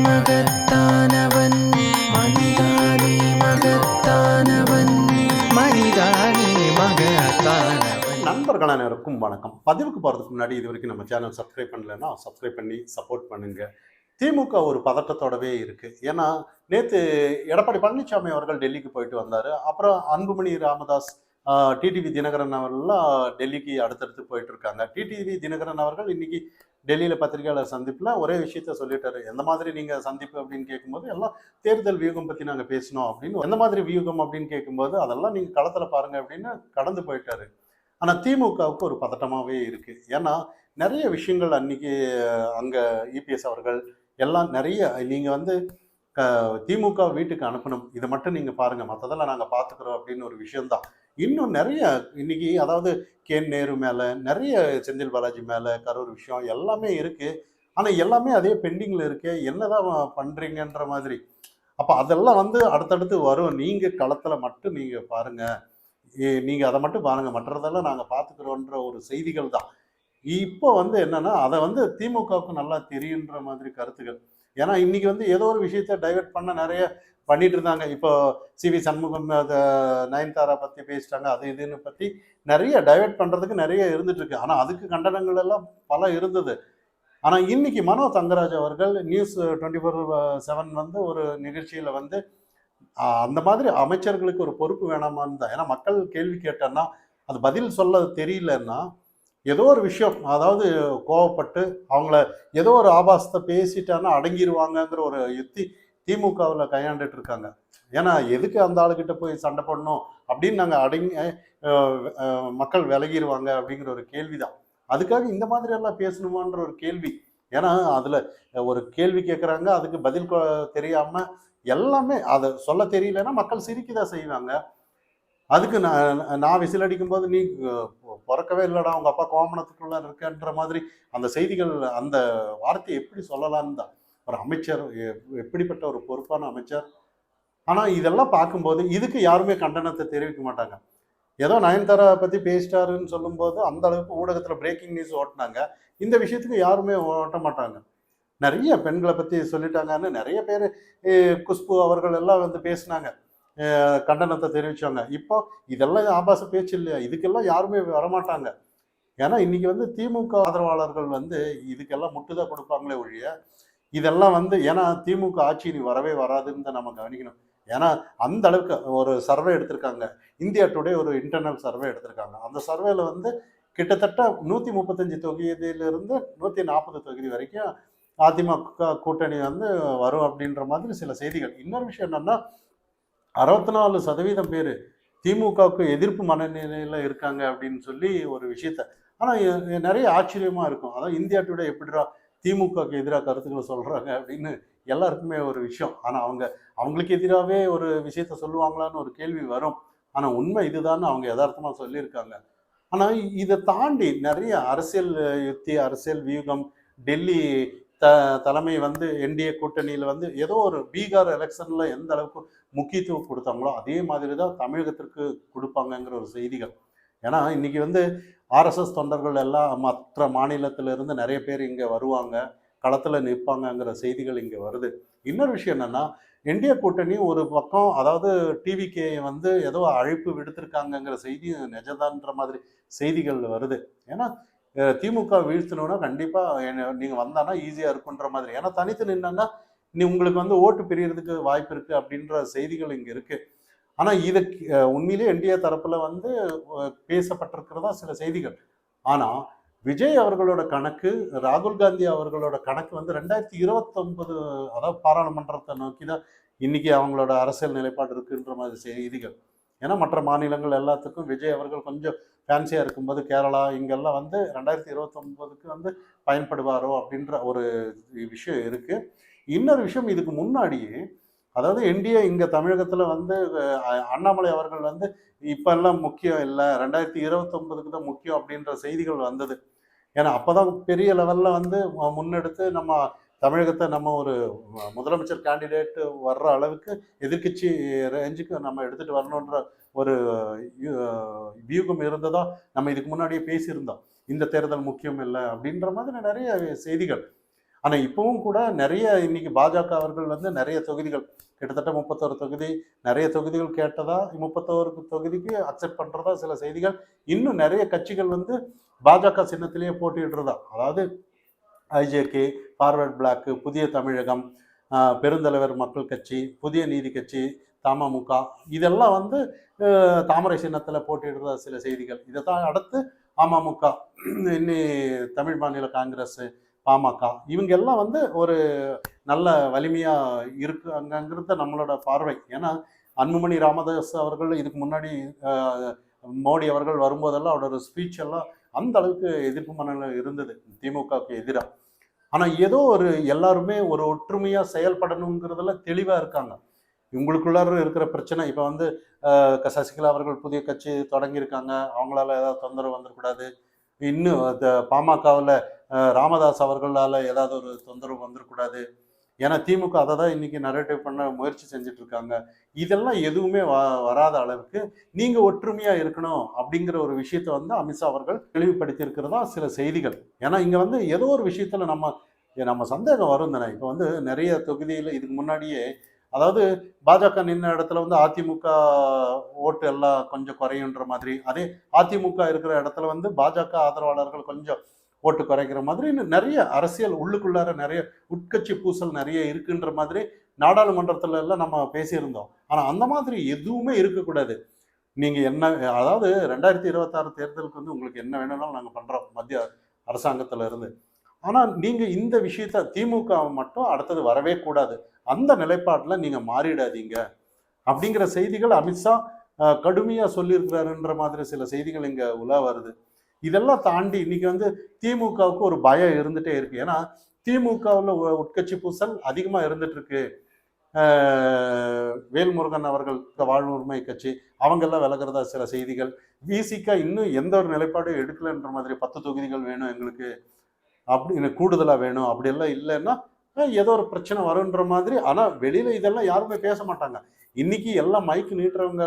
மகத்தானவன் மனிதானே மகத்தானவன் மனிதானே மகத்தானவன். நண்பர்கள் அனைவருக்கும் வணக்கம். பதிவுக்கு போகிறதுக்கு முன்னாடி இது வரைக்கும் நம்ம சேனல் சப்ஸ்கிரைப் பண்ணலைன்னா சப்ஸ்கிரைப் பண்ணி சப்போர்ட் பண்ணுங்க. திமுக ஒரு பதட்டத்தோடவே இருக்கு. ஏன்னா நேற்று எடப்பாடி பழனிசாமி அவர்கள் டெல்லிக்கு போயிட்டு வந்தார். அப்புறம் அன்புமணி ராமதாஸ், டிடிவி தினகரன் அவர்கள்லாம் டெல்லிக்கு அடுத்தடுத்து போயிட்டு இருக்காங்க. டிடிவி தினகரன் அவர்கள் இன்னைக்கு டெல்லியில் பத்திரிகையாளர் சந்திப்பில் ஒரே விஷயத்த சொல்லிட்டாரு. எந்த மாதிரி நீங்கள் சந்திப்பு அப்படின்னு கேட்கும்போது எல்லாம் தேர்தல் வியூகம் பற்றி நாங்கள் பேசினோம் அப்படின்னு. எந்த மாதிரி வியூகம் அப்படின்னு கேட்கும்போது அதெல்லாம் நீங்கள் களத்தில் பாருங்க அப்படின்னு கடந்து போயிட்டாரு. ஆனால் திமுகவுக்கு ஒரு பதட்டமாகவே இருக்கு. ஏன்னா நிறைய விஷயங்கள் அன்னைக்கு அங்கே இபிஎஸ் அவர்கள் எல்லாம் நிறைய நீங்கள் வந்து திமுக வீட்டுக்கு அனுப்பணும், இதை மட்டும் நீங்கள் பாருங்கள், மற்றதெல்லாம் நாங்கள் பார்த்துக்குறோம் அப்படின்னு ஒரு விஷயம்தான். இன்னும் நிறைய இன்னைக்கு அதாவது நேரு மேலே, நிறைய செந்தில் பாலாஜி மேலே, கரூர் விஷயம் எல்லாமே இருக்குது. ஆனால் எல்லாமே அதே பெண்டிங்கில் இருக்கு. என்னதான் பண்ணுறீங்கன்ற மாதிரி. அப்போ அதெல்லாம் வந்து அடுத்தடுத்து வரும். நீங்கள் களத்தில் மட்டும் நீங்கள் பாருங்கள், நீங்கள் அதை மட்டும் பாருங்கள், மற்றதெல்லாம் நாங்கள் பார்த்துக்குறோன்ற ஒரு செய்திகள் தான். இப்போ வந்து என்னன்னா அதை வந்து திமுகவுக்கு நல்லா தெரியுன்ற மாதிரி கருத்துக்கள். ஏன்னா இன்னைக்கு வந்து ஏதோ ஒரு விஷயத்த டைவெர்ட் பண்ண நிறைய பண்ணிட்டு இருந்தாங்க. இப்போ சிவி சண்முகம் நயன்தாரா பற்றி பேசிட்டாங்க, அது இதுன்னு பற்றி நிறைய டைவெர்ட் பண்ணுறதுக்கு நிறைய இருந்துட்டு இருக்கு. ஆனால் அதுக்கு கண்டனங்கள் எல்லாம் பல இருந்தது. ஆனால் இன்னைக்கு மனோ தங்கராஜ் அவர்கள் நியூஸ் 24/7 வந்து ஒரு நிகழ்ச்சியில் வந்து அந்த மாதிரி அமைச்சர்களுக்கு ஒரு பொறுப்பு வேணாமான்னு தான். ஏன்னா மக்கள் கேள்வி கேட்டேன்னா அது பதில் சொல்ல தெரியலன்னா ஏதோ ஒரு விஷயம், அதாவது கோவப்பட்டு அவங்கள ஏதோ ஒரு ஆபாசத்தை பேசிட்டான்னா அடங்கிடுவாங்கங்கிற ஒரு யுக்தி திமுகவில் கையாண்டுட்டு இருக்காங்க. ஏன்னா எதுக்கு அந்த ஆளுகிட்ட போய் சண்டை போடணும் அப்படின்னு நாங்கள் மக்கள் விலகிடுவாங்க அப்படிங்கிற ஒரு கேள்விதான். அதுக்காக இந்த மாதிரி எல்லாம் பேசணுமான்ற ஒரு கேள்வி. ஏன்னா அதில் ஒரு கேள்வி கேட்குறாங்க, அதுக்கு பதில் தெரியாமல் எல்லாமே அதை சொல்ல தெரியலன்னா மக்கள் சிரிக்கதான் செய்வாங்க. அதுக்கு நான் விசில் அடிக்கும் போது நீ பிறக்கவே இல்லைடா, உங்க அப்பா கோமணத்துக்குள்ள இருக்கன்ற மாதிரி அந்த செய்திகள், அந்த வார்த்தையை எப்படி சொல்லலான்னு தான். ஒரு அமைச்சர், எப்படிப்பட்ட ஒரு பொறுப்பான அமைச்சர். ஆனால் இதெல்லாம் பார்க்கும்போது இதுக்கு யாருமே கண்டனத்தை தெரிவிக்க மாட்டாங்க. ஏதோ நயன்தாரா பற்றி பேசிட்டாருன்னு சொல்லும்போது அந்த அளவுக்கு ஊடகத்தில் பிரேக்கிங் நியூஸ் ஓட்டினாங்க. இந்த விஷயத்துக்கு யாருமே ஓட்ட மாட்டாங்க. நிறைய பெண்களை பற்றி சொல்லிட்டாங்கன்னு நிறைய பேர், குஷ்பு அவர்கள் எல்லாம் வந்து பேசினாங்க, கண்டனத்தை தெரிவிச்சாங்க. இப்போ இதெல்லாம் ஆபாச பேச்சு இல்லையா, இதுக்கெல்லாம் யாருமே வரமாட்டாங்க. ஏன்னா இன்னைக்கு வந்து திமுக ஆதரவாளர்கள் வந்து இதுக்கெல்லாம் முட்டுதான் கொடுப்பாங்களே ஒழிய இதெல்லாம் வந்து, ஏன்னா திமுக ஆட்சி இனி வரவே வராதுன்னு தான் நம்ம கவனிக்கணும். ஏன்னா அந்த அளவுக்கு ஒரு சர்வே எடுத்திருக்காங்க, இந்தியா டுடே ஒரு இன்டர்னல் சர்வே எடுத்திருக்காங்க. அந்த சர்வேல வந்து கிட்டத்தட்ட 135 தொகுதியிலிருந்து 140 தொகுதி வரைக்கும் அதிமுக கூட்டணி வந்து வரும் அப்படின்ற மாதிரி சில செய்திகள். இன்னொரு விஷயம் என்னன்னா 64% பேர் திமுகவுக்கு எதிர்ப்பு மனநிலையில் இருக்காங்க அப்படின்னு சொல்லி ஒரு விஷயத்த. ஆனால் நிறைய ஆச்சரியமா இருக்கும். அதாவது இந்தியா டுடே எப்படிடா திமுகவுக்கு எதிராக கருத்துக்களை சொல்றாங்க அப்படின்னு எல்லாருக்குமே ஒரு விஷயம். ஆனால் அவங்களுக்கு எதிராகவே ஒரு விஷயத்த சொல்லுவாங்களான்னு ஒரு கேள்வி வரும். ஆனால் உண்மை இதுதான் அவங்க யதார்த்தமாக சொல்லியிருக்காங்க. ஆனால் இதை தாண்டி நிறைய அரசியல் யுக்தி, அரசியல் வியூகம், டெல்லி தலைமை வந்து என்டிஏ கூட்டணியில் வந்து ஏதோ ஒரு பீகார் எலெக்ஷன்ல எந்த அளவுக்கு முக்கியத்துவம் கொடுத்தாங்களோ அதே மாதிரி தான் தமிழகத்திற்கு கொடுப்பாங்கங்கிற ஒரு செய்திகள். ஏன்னா இன்னைக்கு வந்து ஆர்எஸ்எஸ் தொண்டர்கள் எல்லாம் மற்ற மாநிலத்திலிருந்து நிறைய பேர் இங்கே வருவாங்க, களத்தில் நிற்பாங்கங்கிற செய்திகள் இங்கே வருது. இன்னொரு விஷயம் என்னன்னா, என்டிஏ கூட்டணி ஒரு பக்கம், அதாவது டிவிகே வந்து ஏதோ அழைப்பு விடுத்திருக்காங்கங்கிற செய்தி நிஜதான்ற மாதிரி செய்திகள் வருது. ஏன்னா திமுக வீழ்த்தணும்னா கண்டிப்பாக நீங்கள் வந்தானா ஈஸியாக இருக்குன்ற மாதிரி. ஏன்னா தனித்து நின்னா நீ உங்களுக்கு வந்து ஓட்டு பிரியறதுக்கு வாய்ப்பு இருக்குது அப்படின்ற செய்திகள் இங்கே இருக்குது. ஆனால் இது உண்மையிலேயே என்டிஏ தரப்பில் வந்து பேசப்பட்டிருக்கிறதா சில செய்திகள். ஆனால் விஜய் அவர்களோட கணக்கு, ராகுல் காந்தி அவர்களோட கணக்கு வந்து 2029, அதாவது பாராளுமன்றத்தை நோக்கி தான் இன்னைக்கு அவங்களோட அரசியல் நிலைப்பாடு இருக்குன்ற மாதிரி செய்திகள். ஏன்னா மற்ற மாநிலங்கள் எல்லாத்துக்கும் விஜய் அவர்கள் கொஞ்சம் ஃபேன்சியாக இருக்கும்போது கேரளா இங்கெல்லாம் வந்து 2029க்கு வந்து பயன்படுவாரோ அப்படின்ற ஒரு விஷயம் இருக்குது. இன்னொரு விஷயம், இதுக்கு முன்னாடியே அதாவது என்டிஏ இங்கே தமிழகத்தில் வந்து அண்ணாமலை அவர்கள் வந்து இப்போ எல்லாம் முக்கியம் இல்லை, 2029க்கு தான் முக்கியம் அப்படின்ற செய்திகள் வந்தது. ஏன்னா அப்போ தான் பெரிய லெவலில் வந்து முன்னெடுத்து நம்ம தமிழகத்தை நம்ம ஒரு முதலமைச்சர் கேண்டிடேட் வர்ற அளவுக்கு எதிர்கட்சி ரேஞ்சுக்கு நம்ம எடுத்துகிட்டு வரணுன்ற ஒரு வியூகம் இருந்ததா நம்ம இதுக்கு முன்னாடியே பேசியிருந்தோம். இந்த தேர்தல் முக்கியம் இல்லை அப்படின்ற மாதிரி நிறைய செய்திகள். ஆனால் இப்பவும் கூட நிறைய இன்னைக்கு பாஜக அவர்கள் வந்து நிறைய தொகுதிகள் கிட்டத்தட்ட 31 தொகுதி நிறைய தொகுதிகள் கேட்டதா 31 தொகுதிக்கு அக்செப்ட் பண்றதா சில செய்திகள். இன்னும் நிறைய கட்சிகள் வந்து பாஜக சின்னத்திலேயே போட்டியிடுறதா, அதாவது ஐஜேகே, ஃபார்வர்ட் பிளாக், புதிய தமிழகம், பெருந்தலைவர் மக்கள் கட்சி, புதிய நீதி கட்சி, தமமுக, இதெல்லாம் வந்து தாமரை சின்னத்தில் போட்டியிடுறதா சில செய்திகள். இதை தான் அடுத்து அமமுக, இன்னி தமிழ் மாநில காங்கிரஸ், பாமக, இவங்க எல்லாம் வந்து ஒரு நல்ல வலிமையா இருக்கு அங்கங்கிறத நம்மளோட பார்வை. ஏன்னா அன்புமணி ராமதாஸ் அவர்கள் இதுக்கு முன்னாடி மோடி அவர்கள் வரும்போதெல்லாம் அவரோட ஸ்பீச் எல்லாம் அந்த அளவுக்கு எதிர்ப்பு மனநிலை இருந்தது திமுகவுக்கு எதிராக. ஆனா ஏதோ ஒரு எல்லாருமே ஒரு ஒற்றுமையா செயல்படணுங்கிறதுல தெளிவா இருக்காங்க. இவங்களுக்குள்ளார இருக்கிற பிரச்சனை இப்போ வந்து சசிகலா அவர்கள் புதிய கட்சி தொடங்கியிருக்காங்க, அவங்களால ஏதாவது தொந்தரவு வந்துடக்கூடாது. இன்னும் பாமகவில் ராமதாஸ் அவர்களால் ஏதாவது ஒரு தொந்தரவு வந்துடக்கூடாது. ஏன்னா திமுக அதை தான் இன்னைக்கு நரேட்டிவ் பண்ண முயற்சி செஞ்சுட்டு இருக்காங்க. இதெல்லாம் எதுவுமே வராத அளவுக்கு நீங்க ஒற்றுமையா இருக்கணும் அப்படிங்கிற ஒரு விஷயத்த வந்து அமித்ஷா அவர்கள் தெளிவுபடுத்தி இருக்கிறதா சில செய்திகள். ஏன்னா இங்க வந்து ஏதோ ஒரு விஷயத்துல நம்ம சந்தேகம் வரும் தானே. இப்போ வந்து நிறைய தொகுதியில் இதுக்கு முன்னாடியே, அதாவது பாஜக நின்ன இடத்துல வந்து அதிமுக ஓட்டு எல்லாம் கொஞ்சம் குறையுன்ற மாதிரி, அதே அதிமுக இருக்கிற இடத்துல வந்து பாஜக ஆதரவாளர்கள் கொஞ்சம் ஓட்டு குறைக்கிற மாதிரி நிறைய அரசியல் உள்ளுக்குள்ளார நிறைய உட்கட்சி பூசல் நிறைய இருக்குன்ற மாதிரி நாடாளுமன்றத்துல எல்லாம் நம்ம பேசியிருந்தோம். ஆனா அந்த மாதிரி எதுவுமே இருக்கக்கூடாது. நீங்க என்ன, அதாவது 2026 தேர்தலுக்கு வந்து உங்களுக்கு என்ன வேணும்னாலும் நாங்க பண்றோம் மத்திய அரசாங்கத்துல இருந்து. ஆனா நீங்க இந்த விஷயத்த திமுக மட்டும் அடுத்தது வரவே கூடாது, அந்த நிலைப்பாட்டுல நீங்க மாறிடாதீங்க அப்படிங்கிற செய்திகள் அமித்ஷா கடுமையா சொல்லியிருக்கிறாருன்ற மாதிரி சில செய்திகள் இங்க உலா வருது. இதெல்லாம் தாண்டி இன்னைக்கு வந்து திமுகவுக்கு ஒரு பயம் இருந்துட்டே இருக்கு. ஏன்னா திமுகவில் உட்கட்சி பூசல் அதிகமா இருந்துட்டு இருக்கு. வேல்முருகன் அவர்கள் வாழ்வு உரிமை கட்சி அவங்கெல்லாம் விலகிறதா சில செய்திகள். விசிக இன்னும் எந்த ஒரு நிலைப்பாடும் எடுக்கலன்ற மாதிரி 10 தொகுதிகள் வேணும் எங்களுக்கு, அப்படி கூடுதலா வேணும், அப்படி எல்லாம் இல்லைன்னா ஏதோ ஒரு பிரச்சனை வரும்ன்ற மாதிரி. ஆனா வெளியில இதெல்லாம் யாருமே பேச மாட்டாங்க. இன்னைக்கு எல்லாம் மைக்கு நீட்டுறவங்க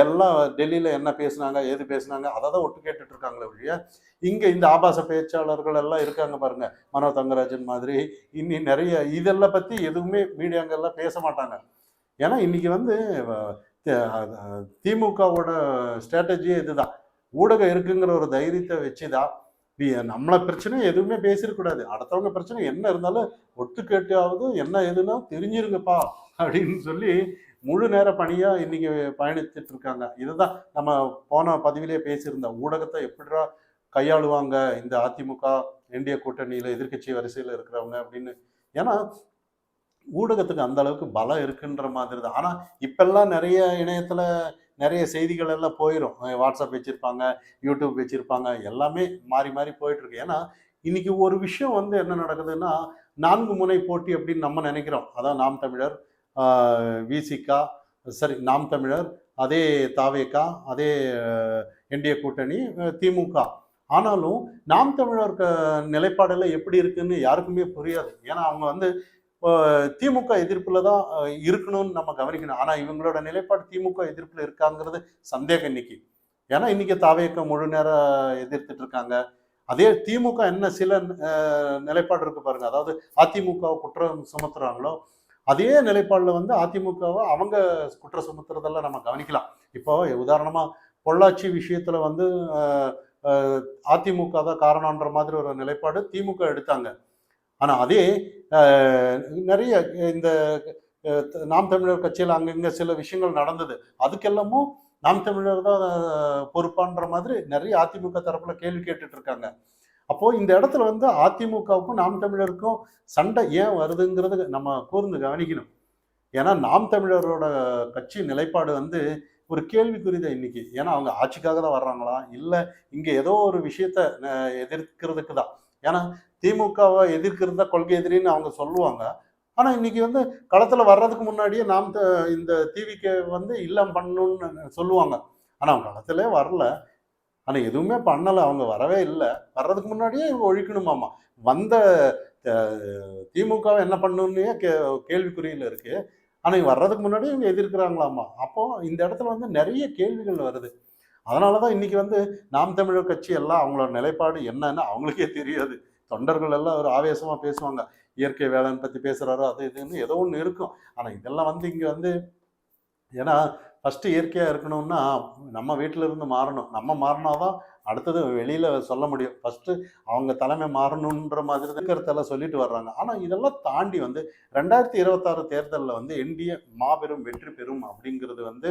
எல்லாம் டெல்லியில என்ன பேசுனாங்க ஏது பேசுனாங்க அதை தான் ஒட்டு கேட்டுட்டு இருக்காங்களே ஒழிய, இங்க இந்த ஆபாச பேச்சாளர்கள் எல்லாம் இருக்காங்க பாருங்க, மனோ தங்கராஜன் மாதிரி, இன்னி நிறைய இதெல்லாம் பத்தி எதுவுமே மீடியாங்கெல்லாம் பேச மாட்டாங்க. ஏன்னா இன்னைக்கு வந்து திமுகவோட ஸ்ட்ராட்டஜியே இதுதான். ஊடகம் இருக்குங்கிற ஒரு தைரியத்தை வச்சுதான் நம்மள பிரச்சனை எதுவுமே பேசிடக்கூடாது, அடுத்தவங்க பிரச்சனை என்ன இருந்தாலும் ஒட்டு கேட்டாவது என்ன எதுன்னா தெரிஞ்சிருங்கப்பா அப்படின்னு சொல்லி முழு நேர பணியா இன்னைக்கு பயணித்துட்டு இருக்காங்க. இதுதான் நம்ம போன பதிவிலே பேசியிருந்தோம், ஊடகத்தை எப்படிடா கையாளுவாங்க இந்த அதிமுக என்டிஏ கூட்டணியில எதிர்கட்சி வரிசையில் இருக்கிறவங்க அப்படின்னு. ஏன்னா ஊடகத்துக்கு அந்த அளவுக்கு பலம் இருக்குன்ற மாதிரி தான். ஆனா இப்பெல்லாம் நிறைய இணையத்துல நிறைய செய்திகள் எல்லாம் போயிடும். வாட்ஸ்அப் வச்சிருப்பாங்க, யூடியூப் வச்சிருப்பாங்க, எல்லாமே மாறி மாறி போயிட்டு இருக்கு. ஏன்னா இன்னைக்கு ஒரு விஷயம் வந்து என்ன நடக்குதுன்னா, 4 முனை போட்டி அப்படின்னு நம்ம நினைக்கிறோம். அதான் நாம் தமிழர், விசிகா, சரி நாம் தமிழர், அதே தாவேகா, அதே என்டிஏ கூட்டணி, திமுக. ஆனாலும் நாம் தமிழர் நிலைப்பாடெல்லாம் எப்படி இருக்குன்னு யாருக்குமே புரியாது. ஏன்னா அவங்க வந்து திமுக எதிர்ப்புல தான் இருக்கணும்னு நம்ம கவனிக்கணும். ஆனா இவங்களோட நிலைப்பாடு திமுக எதிர்ப்புல இருக்காங்கிறது சந்தேகம் இன்னைக்கு. ஏன்னா இன்னைக்கு தாவேக முழு நேரம் எதிர்த்துட்டு இருக்காங்க. அதே திமுக என்ன சில நிலைப்பாடு இருக்கு பாருங்க, அதாவது அதிமுக குற்றம் சுமத்துறாங்களோ அதே நிலைப்பாடுல வந்து அதிமுகவை அவங்க குற்றம் சுமத்துறதெல்லாம் நம்ம கவனிக்கலாம். இப்போ உதாரணமா பொள்ளாச்சி விஷயத்துல வந்து அதிமுக தான் காரணம்ன்ற மாதிரி ஒரு நிலைப்பாடு திமுக எடுத்தாங்க. ஆனா அதே நிறைய இந்த நாம் தமிழர் கட்சியில் அங்கங்க சில விஷயங்கள் நடந்தது, அதுக்கெல்லாமும் நாம் தமிழர் தான் பொறுப்பான்ற மாதிரி நிறைய அதிமுக தரப்புல கேள்வி கேட்டுட்டு இருக்காங்க. அப்போ இந்த இடத்துல வந்து அதிமுகவுக்கும் நாம் தமிழருக்கும் சண்டை ஏன் வருதுங்கிறது நம்ம கூர்ந்து கவனிக்கணும். ஏன்னா நாம் தமிழரோட கட்சி நிலைப்பாடு வந்து ஒரு கேள்விக்குறிதான் இன்னைக்கு. ஏன்னா அவங்க ஆட்சிக்காக தான் வர்றாங்களா, இல்லை இங்க ஏதோ ஒரு விஷயத்த எதிர்க்கிறதுக்கு தான். ஏன்னா திமுகவை எதிர்க்கிறதா கொள்கை எதிரின்னு அவங்க சொல்லுவாங்க. ஆனா இன்னைக்கு வந்து களத்துல வர்றதுக்கு முன்னாடியே இந்த டிவிக்கு வந்து இல்லம் பண்ணணும்னு சொல்லுவாங்க. ஆனா அவங்க களத்திலே வரல, ஆனா எதுவுமே பண்ணல, அவங்க வரவே இல்லை. வர்றதுக்கு முன்னாடியே இவங்க ஒழிக்கணுமாமா. வந்த திமுகவை என்ன பண்ணணும்னே கேள்விக்குறியில இருக்கு. ஆனா இவங்க வர்றதுக்கு முன்னாடி இவங்க எதிர்க்கிறாங்களாமா. அப்போ இந்த இடத்துல வந்து நிறைய கேள்விகள் வருது. அதனாலதான் இன்னைக்கு வந்து நாம் தமிழர் கட்சி எல்லாம் அவங்களோட நிலைப்பாடு என்னன்னு அவங்களுக்கே தெரியாது. தொண்டர்கள் எல்லாம் ஒரு ஆவேசமா பேசுவாங்க. இயற்கை வேளாண் பத்தி பேசுறாரு, அது இதுன்னு ஏதோ ஒண்ணு இருக்கும். ஆனா இதெல்லாம் வந்து இங்க வந்து ஏன்னா ஃபர்ஸ்ட்டு இயற்கையா இருக்கணும்னா, நம்ம வீட்ல இருந்து மாறணும். நம்ம மாறுனா தான் அடுத்தது வெளியில சொல்ல முடியும். ஃபர்ஸ்ட்டு அவங்க தலைமை மாறணுன்ற மாதிரி தான் கருத்தெல்லாம் சொல்லிட்டு வர்றாங்க. ஆனா இதெல்லாம் தாண்டி வந்து 2026 தேர்தல்ல வந்து என்டிஏ மாபெரும் வெற்றி பெறும் அப்படிங்கிறது வந்து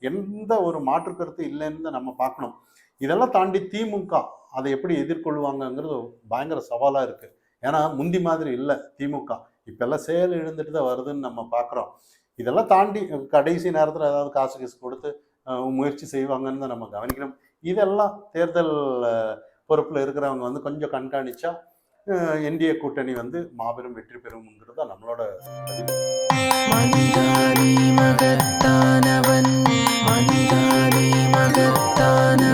எந்த ஒரு மாற்று கருத்து இல்லைன்னு தான் நம்ம பார்க்கணும். இதெல்லாம் தாண்டி திமுக அதை எப்படி எதிர்கொள்வாங்கங்கிறது பயங்கர சவாலா இருக்கு. ஏன்னா முந்தி மாதிரி இல்ல திமுக. இப்பல்லாம் செயல் இழந்துட்டு தான் வருதுன்னு நம்ம பார்க்குறோம். இதெல்லாம் தாண்டி கடைசி நேரத்துல ஏதாவது காசு கீசு கொடுத்து முயற்சி செய்வாங்கன்னு தான் நம்ம கவனிக்கணும். இதெல்லாம் தேர்தல் பொறுப்புல இருக்கிறவங்க வந்து கொஞ்சம் கண்காணிச்சா என்டிஏ கூட்டணி வந்து மாபெரும் வெற்றி பெறும்ங்கிறது தான் நம்மளோட பதிவு. மனிதானி மகத்தானவன் மனிதானி மகத்தான